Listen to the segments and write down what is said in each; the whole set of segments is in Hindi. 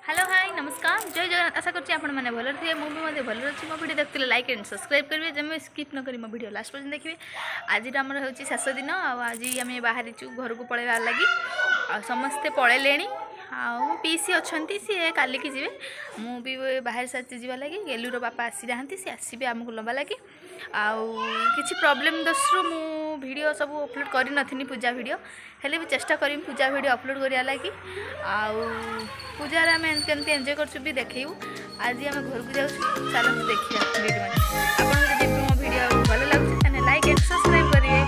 हेलो हाय नमस्कार जय जगन्नाथ आशा करछि आपण माने भलो थे मु भी भलो अछि मो वीडियो देखते लाइक एंड सब्सक्राइब करिवे जमे स्किप न करी मो वीडियो लास्ट पर्यंत देखिए। आज हमर होछि शेष दिन आज आम बाहरी घर को पळेबार लागि आ समस्ते पळेलेनी आ पीसी अछंती सी काली की जीवे मु भी बाहर साथी जीवा लागि गेलुर बापा आसी जाहंती सी आसीबे हमको लंबा लागि आ किछि प्रॉब्लम दसरु मु वीडियो सब अपलोड करि नथिनी पूजा वीडियो हेले भी चेष्टा करी पूजा वीडियो अपलोड करिया लागि आ पूजा आम केमती एंजॉय करछु भी देखियो। आज आम घर को जाऊँ चलते देखिए वीडियो आपको मो वीडियो भल लगे लाइक एंड सब्सक्राइब करिए।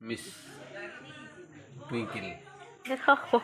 मिस ट्विंकल देखो